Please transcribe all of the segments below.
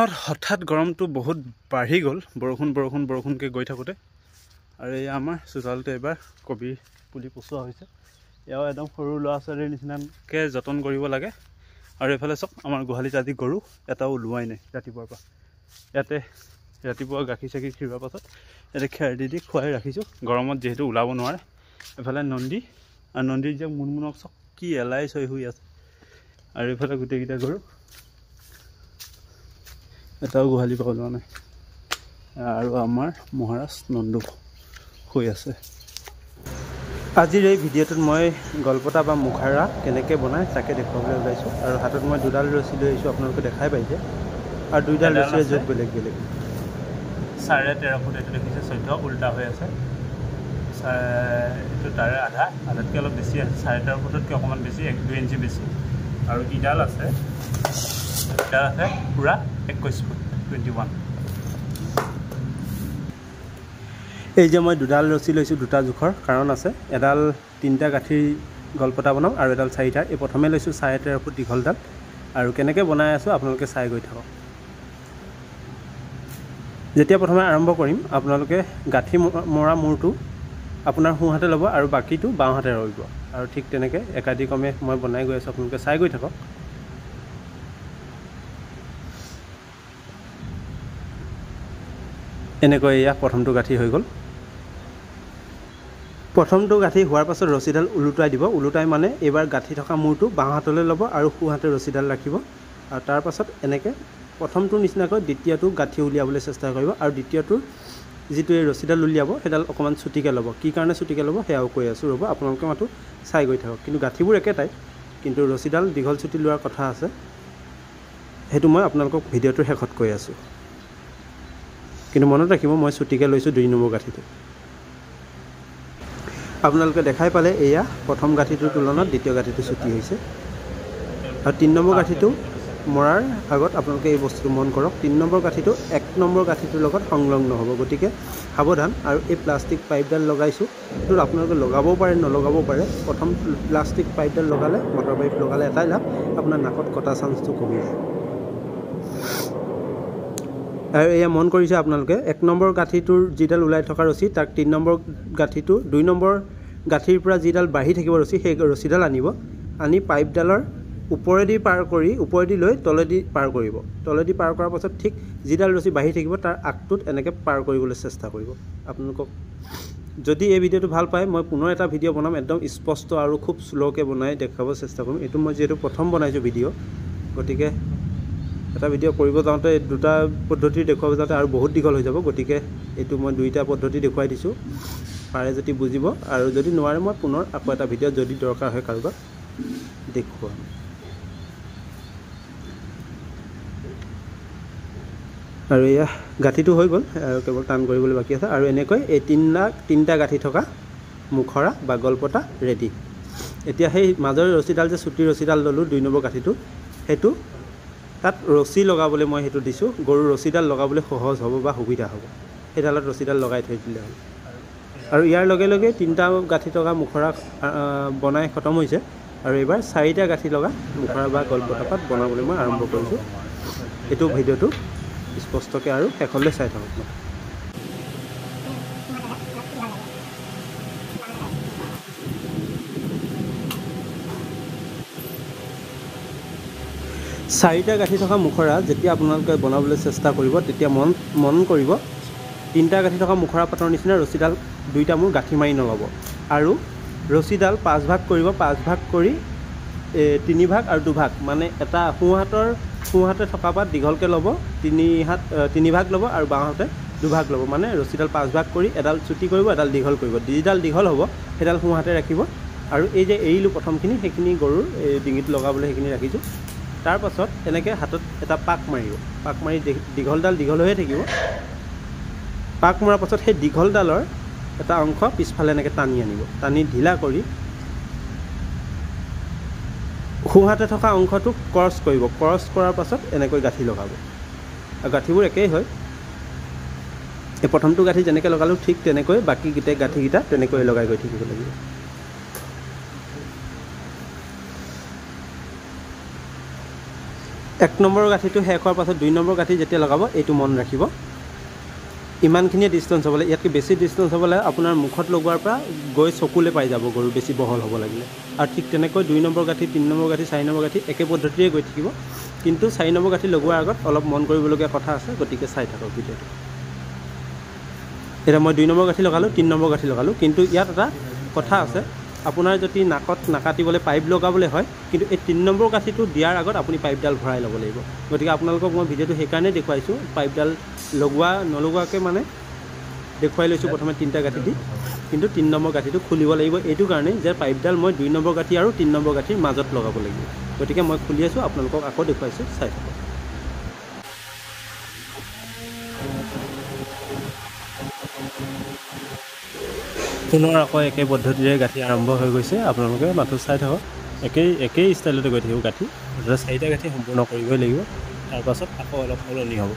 মাহত হঠাৎ গৰমটো বহুত বাঢ়ি গ'ল বৰষুণকৈ গৈ থাকোঁতে আৰু এই আমাৰ চোতালতে এবাৰ কবি পুলি পচোৱা হৈছে। এয়াও একদম সৰু ল'ৰা ছোৱালীৰ নিচিনাকৈ যতন কৰিব লাগে। আৰু এইফালে চাওক আমাৰ গোহালিত আজি গৰু এটাও ওলোৱাই নাই ৰাতিপুৱাৰ পৰা। ইয়াতে ৰাতিপুৱা গাখীৰ চাখীৰ খিৰোৱাৰ পাছত ইয়াতে খেৰ দি খুৱাই ৰাখিছোঁ, গৰমত যিহেতু ওলাব নোৱাৰে। এফালে নন্দী আৰু নন্দীৰ যে মুনমুনক চাওক কি এলাই চৈ শুই আছে। আৰু এইফালে গোটেইকেইটা গৰু এটাও গোহালি পৰা ওলোৱা নাই। আৰু আমাৰ মহাৰাজ নন্দু শুই আছে। আজিৰ এই ভিডিঅ'টোত মই গলপতা বা মুখাৰা কেনেকৈ বনায় তাকে দেখুৱাবলৈ ওলাইছোঁ। আৰু হাতত মই দুডাল ৰছী লৈ আহিছোঁ, আপোনালোকে দেখাই পাইছে। আৰু দুইডাল ৰছীৰে য'ত বেলেগ 13.5 ফুট এইটো দেখিছে, 14 উল্টা হৈ আছে। এইটো তাৰে আধাতকৈ অলপ বেছি আছে, 13.5 ফুটতকৈ অকণমান বেছি, 1-2 ইঞ্চি বেছি। আৰু ইডাল আছে পূৰা 21 ফুট 21। এই যে মই দুডাল ৰছী লৈছোঁ, দুটা জোখৰ কাৰণ আছে। এডাল 3টা গাঁঠিৰ গলপতা বনাম আৰু এডাল 4টাৰ। এই প্ৰথমে লৈছোঁ 13.5 ফুট দীঘলডাল। আৰু কেনেকৈ বনাই আছোঁ আপোনালোকে চাই গৈ থাকক। যেতিয়া প্ৰথমে আৰম্ভ কৰিম, আপোনালোকে গাঁঠি মৰা মূৰটো আপোনাৰ সোঁ হাতে ল'ব আৰু বাকীটো বাওঁ হাতে ৰ'ব। আৰু ঠিক তেনেকৈ একাদিক্ৰমে মই বনাই গৈ আছোঁ, আপোনালোকে চাই গৈ থাকক। এনেকৈ এয়া প্ৰথমটো গাঁঠি হৈ গ'ল। প্ৰথমটো গাঁঠি হোৱাৰ পাছত ৰছীডাল ওলোটাই দিব। ওলোটাই মানে এইবাৰ গাঁঠি থকা মূৰটো বাওঁ হাতলৈ ল'ব আৰু সোঁ হাতে ৰছীডাল ৰাখিব। আৰু তাৰপাছত এনেকৈ প্ৰথমটোৰ নিচিনাকৈ দ্বিতীয়টো গাঁঠি উলিয়াবলৈ চেষ্টা কৰিব। আৰু দ্বিতীয়টোৰ যিটো এই ৰছীডাল উলিয়াব সেইডাল অকণমান চুটিকৈ ল'ব। কি কাৰণে চুটিকৈ ল'ব সেয়াও কৈ আছোঁ, ৰ'ব আপোনালোকে মাতো চাই গৈ থাকক। কিন্তু গাঁঠিবোৰ একেটাই, কিন্তু ৰছীডাল দীঘল চুটি লোৱাৰ কথা আছে, সেইটো মই আপোনালোকক ভিডিঅ'টোৰ শেষত কৈ আছোঁ। কিন্তু মনত ৰাখিব মই চুটিকৈ লৈছোঁ 2 নম্বৰ গাঁঠিটো। আপোনালোকে দেখাই পালে এয়া প্ৰথম গাঁঠিটোৰ তুলনাত দ্বিতীয় গাঁঠিটো চুটি হৈছে। আৰু 3 নম্বৰ গাঁঠিটো মৰাৰ আগত আপোনালোকে এই বস্তুটো মন কৰক, 3 নম্বৰ গাঁঠিটো 1 নম্বৰ গাঁঠিটোৰ লগত সংলগ্ন হ'ব। গতিকে সাৱধান। আৰু এই প্লাষ্টিক পাইপডাল লগাইছোঁ, সেইটো আপোনালোকে লগাবও পাৰে নলগাবও পাৰে। প্ৰথম প্লাষ্টিক পাইপডাল লগালে, মটৰ পাইপ লগালে এটাই লাভ, আপোনাৰ নাকত কটা চান্সটো কমি যায়। আৰু এয়া মন কৰিছে আপোনালোকে 1 নম্বৰ গাঁঠিটোৰ যিডাল ওলাই থকা ৰছী, তাক 3 নম্বৰ গাঁঠিটো 2 নম্বৰ গাঁঠিৰ পৰা যিডাল বাঢ়ি থাকিব ৰছী, সেই ৰছীডাল আনি পাইপডালৰ ওপৰেদি লৈ তলেদি পাৰ কৰিব। তলেদি পাৰ কৰাৰ পাছত ঠিক যিডাল ৰছী বাঢ়ি থাকিব তাৰ আগটোত এনেকৈ পাৰ কৰিবলৈ চেষ্টা কৰিব। আপোনালোকক যদি এই ভিডিঅ'টো ভাল পায়, মই পুনৰ এটা ভিডিঅ' বনাম, একদম স্পষ্ট আৰু খুব শ্ল'কৈ বনাই দেখাব চেষ্টা কৰিম। এইটো মই যিহেতু প্ৰথম বনাইছোঁ ভিডিঅ', গতিকে এটা ভিডিঅ' কৰিব যাওঁতে 2টা পদ্ধতি দেখুৱাব যাওঁতে আৰু বহুত দীঘল হৈ যাব। গতিকে এইটো মই 2টা পদ্ধতি দেখুৱাই দিছোঁ, পাৰে যদি বুজিব। আৰু যদি নোৱাৰে মই পুনৰ আকৌ এটা ভিডিঅ' যদি দৰকাৰ হয় কাৰোবাক দেখুৱাম। আৰু এয়া গাঁঠিটো হৈ গ'ল, আৰু কেৱল টান কৰিবলৈ বাকী আছে। আৰু এনেকৈ এই 3টা গাঁঠি থকা মুখৰা বা গলপতা ৰেডি। এতিয়া সেই মাজৰ ৰছীডাল যে চুটি ৰছীডাল ল'লোঁ 2 নম্বৰ গাঁঠিটো, সেইটো তাত ৰছী লগাবলৈ মই সেইটো দিছোঁ। গৰুৰ ৰছীডাল লগাবলৈ সহজ হ'ব বা সুবিধা হ'ব, সেইডালত ৰছীডাল লগাই থৈ দিলে হ'ল। আৰু ইয়াৰ লগে লগে 3টা গাঁঠি থকা মুখৰা বনাই খতম হৈছে। আৰু এইবাৰ 4টা গাঁঠি লগা মুখৰা বা গলপতা পাত বনাবলৈ মই আৰম্ভ কৰিছোঁ। এইটো ভিডিঅ'টো স্পষ্টকৈ আৰু শেষলৈ চাই থাকক। 4টা গাঁঠি থকা মুখৰা যেতিয়া আপোনালোকে বনাবলৈ চেষ্টা কৰিব, তেতিয়া মন কৰিব 3টা গাঁঠি থকা মুখৰা পাতৰ নিচিনা ৰছীডাল 2টা মূৰ গাঁঠি মাৰি নল'ব। আৰু ৰছীডাল 5 ভাগ কৰিব, 5 ভাগ কৰি 3 ভাগ আৰু 2 ভাগ, মানে এটা সোঁ হাতে থকা পাত দীঘলকৈ ল'ব, 3 ভাগ ল'ব আৰু বাওঁ হাতে 2 ভাগ ল'ব। মানে ৰছীডাল 5 ভাগ কৰি এডাল চুটি কৰিব, এডাল দীঘল কৰিব। যিডাল দীঘল হ'ব সেইডাল সোঁ হাতে ৰাখিব। আৰু এই যে এৰিলোঁ প্ৰথমখিনি, সেইখিনি গৰুৰ ডিঙিত লগাবলৈ সেইখিনি ৰাখিছোঁ। তাৰপাছত এনেকৈ হাতত এটা পাক মাৰিব, পাক মাৰি দীঘলডাল দীঘল হৈয়ে থাকিব। পাক মৰাৰ পাছত সেই দীঘলডালৰ এটা অংশ পিছফালে এনেকৈ টানি আনিব, টানি ঢিলা কৰি সোঁ হাতে থকা অংশটো ক্ৰছ কৰিব। ক্ৰছ কৰাৰ পাছত এনেকৈ গাঁঠি লগাব। আৰু গাঁঠিবোৰ একেই হয়, এই প্ৰথমটো গাঁঠি যেনেকৈ লগালোঁ ঠিক তেনেকৈ বাকী গোটেই গাঁঠিকেইটা তেনেকৈ লগাই গৈ থাকিব লাগিব। 1 নম্বৰ গাঁঠিটো শেষ হোৱাৰ পাছত 2 নম্বৰ গাঁঠি যেতিয়া লগাব এইটো মন ৰাখিব ইমানখিনিয়ে ডিষ্টেঞ্চ হ'ব লাগে ইয়াতকৈ বেছি ডিষ্টেঞ্চ হ'ব লাগে আপোনাৰ মুখত লগোৱাৰ পৰা গৈ চকুলে পাই যাব গৰু বেছি বহল হ'ব লাগিলে আৰু ঠিক তেনেকৈ 2 নম্বৰ গাঁঠি 3 নম্বৰ গাঁঠি 4 নম্বৰ গাঁঠি একে পদ্ধতিৰে গৈ থাকিব কিন্তু 4 নম্বৰ গাঁঠি লগোৱাৰ আগত অলপ মন কৰিবলগীয়া কথা আছে গতিকে চাই থাকক ভিডিঅ'টো এতিয়া মই 2 নম্বৰ গাঁঠি লগালোঁ 3 নম্বৰ গাঁঠি লগালোঁ কিন্তু ইয়াত এটা কথা আছে আপোনাৰ যদি নাকত নাকাটিবলৈ পাইপ লগাবলৈ হয় কিন্তু এই 3 নম্বৰ গাঁঠিটো দিয়াৰ আগত আপুনি পাইপডাল ভৰাই ল'ব লাগিব গতিকে আপোনালোকক মই ভিডিঅ'টো সেইকাৰণে দেখুৱাইছোঁ পাইপডাল লগোৱা নলগোৱাকৈ মানে দেখুৱাই লৈছোঁ প্ৰথমে 3টা গাঁঠি দি কিন্তু 3 নম্বৰ গাঁঠিটো খুলিব লাগিব এইটো কাৰণে যে পাইপডাল মই 2 নম্বৰ গাঁঠি আৰু 3 নম্বৰ গাঁঠিৰ মাজত লগাব লাগিব গতিকে মই খুলি আছোঁ আপোনালোকক আকৌ দেখুৱাইছোঁ চাই থাকক পুনৰ আকৌ একে পদ্ধতিৰে গাঁঠি আৰম্ভ হৈ গৈছে আপোনালোকে মাথো চাই থাকক একেই ষ্টাইলতে গৈ থাকিব গাঁঠি 4টা গাঁঠি সম্পূৰ্ণ কৰিবই লাগিব তাৰপাছত আকৌ অলপ সলনি হ'ব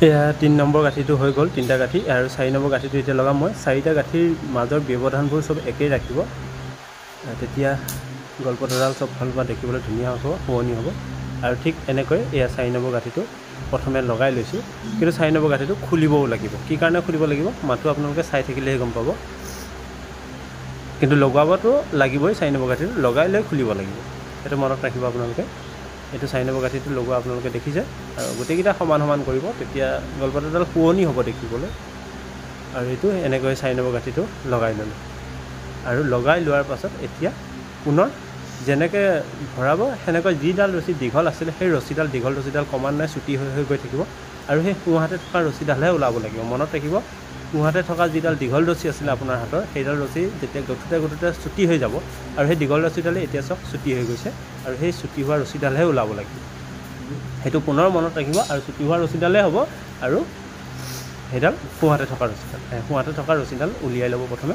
এয়া 3 নম্বৰ গাঁঠিটো হৈ গ'ল 3টা গাঁঠি আৰু 4 নম্বৰ গাঁঠিটো এতিয়া লগাম মই 4টা গাঁঠিৰ মাজৰ ব্যৱধানবোৰ চব একেই ৰাখিব তেতিয়া গল্পডাল চব ফালৰ পৰা দেখিবলৈ ধুনীয়া হ'ব শুৱনি হ'ব আৰু ঠিক এনেকৈ এয়া 4 নম্বৰ গাঁঠিটো প্ৰথমে লগাই লৈছোঁ কিন্তু 4 নম্বৰ গাঁঠিটো খুলিবও লাগিব কি কাৰণে খুলিব লাগিব মাথো আপোনালোকে চাই থাকিলেহে গম পাব কিন্তু লগাবতো লাগিবই 4 নম্বৰ গাঁঠিটো লগাই লৈ খুলিব লাগিব সেইটো মনত ৰাখিব আপোনালোকে এইটো 4 নম্বৰ গাঁঠিটো লগোৱা আপোনালোকে দেখিছে আৰু গোটেইকেইটা সমান সমান কৰিব তেতিয়া গল্পডাল শুৱনি হ'ব দেখিবলৈ আৰু এইটো এনেকৈ 4 নম্বৰ গাঁঠিটো লগাই ল'লোঁ আৰু লগাই লোৱাৰ পাছত এতিয়া পুনৰ যেনেকৈ ভৰাব সেনেকৈ যিডাল ৰছী দীঘল আছিলে সেই ৰছীডাল দীঘল ৰছীডাল ক্ৰমান্বয়ে ছুটি হৈ গৈ থাকিব আৰু সেই সোঁহাতে থকা ৰছীডালহে ওলাব লাগিব মনত ৰাখিব সোঁহাতে থকা যিডাল দীঘল ৰছী আছিলে আপোনাৰ হাতৰ সেইডাল ৰছী যেতিয়া গঠোতে ছুটি হৈ যাব আৰু সেই দীঘল ৰছীডালে এতিয়া চব ছুটি হৈ গৈছে আৰু সেই ছুটি হোৱা ৰছীডালহে ওলাব লাগিব সেইটো পুনৰ মনত ৰাখিব আৰু ছুটি হোৱা ৰছীডালে হ'ব আৰু সেইডাল সোঁহাতে থকা ৰছীডাল উলিয়াই ল'ব প্ৰথমে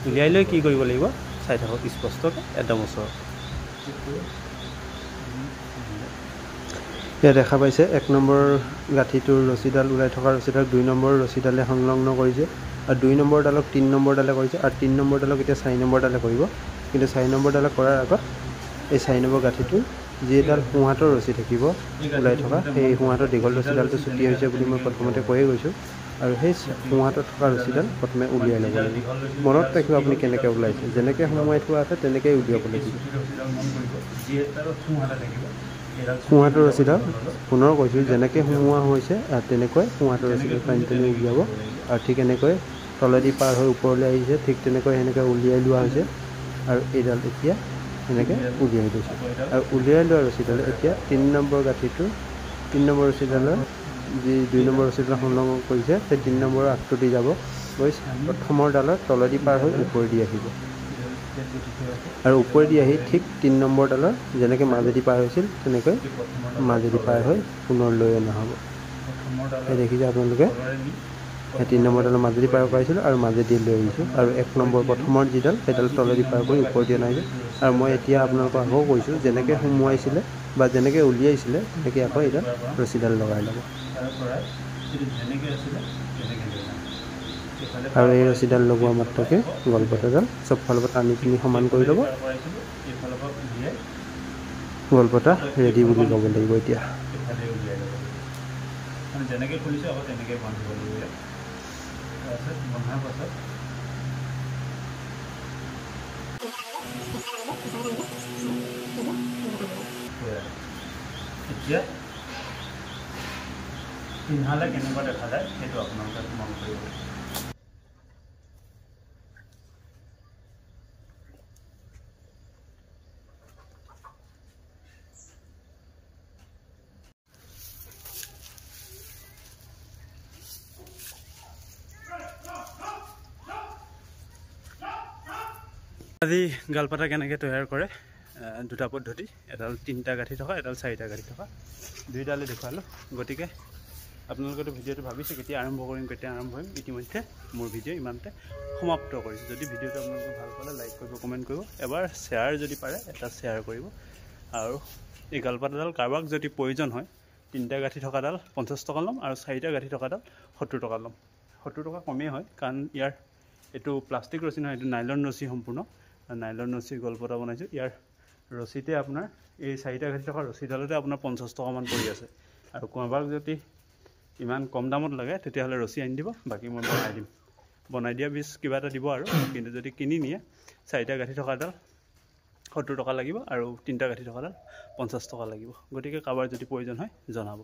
উলিয়াই লৈ কি কৰিব লাগিব চাই থাকক স্পষ্টকৈ একদম ওচৰত ইয়াত দেখা পাইছে 1 নম্বৰ গাঁঠিটোৰ ৰছীডাল ওলাই থকা ৰছীডাল 2 নম্বৰ ৰছীডালে সংলগ্ন কৰিছে আৰু 2 নম্বৰডালক 3 নম্বৰডালে কৰিছে আৰু 3 নম্বৰডালক এতিয়া 4 নম্বৰডালে কৰিব কিন্তু 4 নম্বৰডালে কৰাৰ আগত এই 4 নম্বৰ গাঁঠিটো যিডাল সোঁহাতৰ ৰছী থাকিব ওলাই থকা সেই সোঁহাতৰ দীঘল ৰছীডালটো ছুটি হৈছে বুলি মই প্ৰথমতে কৈয়ে গৈছোঁ আৰু সেই সোঁহাতত থকা ৰছীডাল প্ৰথমে উলিয়াই ল'ব লাগিব মনত ৰাখিব আপুনি কেনেকৈ ওলাইছে যেনেকৈ সোমোৱাই থোৱা আছে তেনেকৈয়ে উলিয়াব লাগিব সোঁহাতৰ ৰছীডাল পুনৰ কৈছোঁ যেনেকৈ সোমোৱা হৈছে তেনেকৈ সোঁহাতৰ ৰছীডাল টানি টানি উলিয়াব আৰু ঠিক এনেকৈ তলেদি পাৰ হৈ ওপৰলৈ আহিছে ঠিক তেনেকৈ সেনেকৈ উলিয়াই লোৱা হৈছে আৰু এইডাল এতিয়া সেনেকৈ উলিয়াই লৈছোঁ আৰু উলিয়াই লোৱা ৰছীডালে এতিয়া 3 নম্বৰ গাঁঠিটো 3 নম্বৰ ৰছীডালৰ যি 2 নম্বৰ ৰছীডাল সংলগ্ন কৰিছে সেই 3 নম্বৰৰ আগটো দি যাব গৈ প্ৰথমৰ ডালত তলেদি পাৰ হৈ ওপৰেদি আহিব আৰু ওপৰেদি আহি ঠিক 3 নম্বৰডালৰ যেনেকৈ মাজেদি পাৰ হৈছিল তেনেকৈ মাজেদি পাৰ হৈ পুনৰ লৈ অনা হ'ব সেই দেখিছে আপোনালোকে সেই 3 নম্বৰডালৰ মাজেদি পাৰ কৰাইছিলোঁ আৰু মাজেদি লৈ আহিছোঁ আৰু 1 নম্বৰ প্ৰথমৰ যিডাল সেইডাল তলেদি পাৰ কৰি ওপৰেদি অনা হৈছে আৰু মই এতিয়া আপোনালোকক আকৌ কৈছোঁ যেনেকৈ সোমোৱাইছিলে বা যেনেকৈ উলিয়াইছিলে তেনেকৈ আকৌ এইডাল ৰছীডাল লগাই ল'ব আৰু এই ৰছীডাল লগোৱা মাত্ৰকে গল্পটাডাল চব ফালৰ পৰা টানি টানি সমান কৰি ল'ব গল্পটা ৰেডি বুলি ক'ব লাগিব এতিয়া যেনেকৈ খুলিছে আকৌ তেনেকৈ বান্ধিব লাগিব তাৰপিছত বন্ধাৰ পাছত এতিয়া পিন্ধালে কেনেকুৱা দেখা যায় সেইটো আপোনালোকে মন কৰিব আজি গালপাতা কেনেকৈ তৈয়াৰ কৰে দুটা পদ্ধতি এডাল 3টা গাঁঠি থকা এডাল 4টা গাঁঠি থকা দুইডালে দেখুৱালোঁ গতিকে আপোনালোকেতো ভিডিঅ'টো ভাবিছে কেতিয়া আৰম্ভ কৰিম ইতিমধ্যে মোৰ ভিডিঅ' ইমানতে সমাপ্ত কৰিছোঁ। যদি ভিডিঅ'টো আপোনালোকে ভাল পালে লাইক কৰিব, কমেণ্ট কৰিব, এবাৰ শ্বেয়াৰ যদি পাৰে এটা শ্বেয়াৰ কৰিব। আৰু এই গালপাতাডাল কাৰোবাক যদি প্ৰয়োজন হয় 3টা গাঁঠি থকাডাল 50 টকা ল'ম আৰু 4টা গাঁঠি থকাডাল 70 টকা ল'ম। 70 টকা কমেই হয়, কাৰণ ইয়াৰ এইটো প্লাষ্টিক ৰছী নহয়, এইটো নাইলন ৰছী সম্পূৰ্ণ। নাইলন ৰছীৰ গলপতা বনাইছোঁ। ইয়াৰ ৰছীতে আপোনাৰ এই 4টা গাঁঠি থকা ৰছীডালতে আপোনাৰ 50 টকামান পৰি আছে। আৰু কাৰোবাক যদি ইমান কম দামত লাগে তেতিয়াহ'লে ৰছী আনি দিব, বাকী মই বনাই দিম। বনাই দিয়া পিছ কিবা এটা দিব আৰু। কিন্তু যদি কিনি নিয়ে 4টা গাঁঠি থকাডাল 70 টকা লাগিব আৰু 3টা গাঁঠি থকাডাল 50 টকা লাগিব। গতিকে কাৰোবাৰ যদি প্ৰয়োজন হয় জনাব।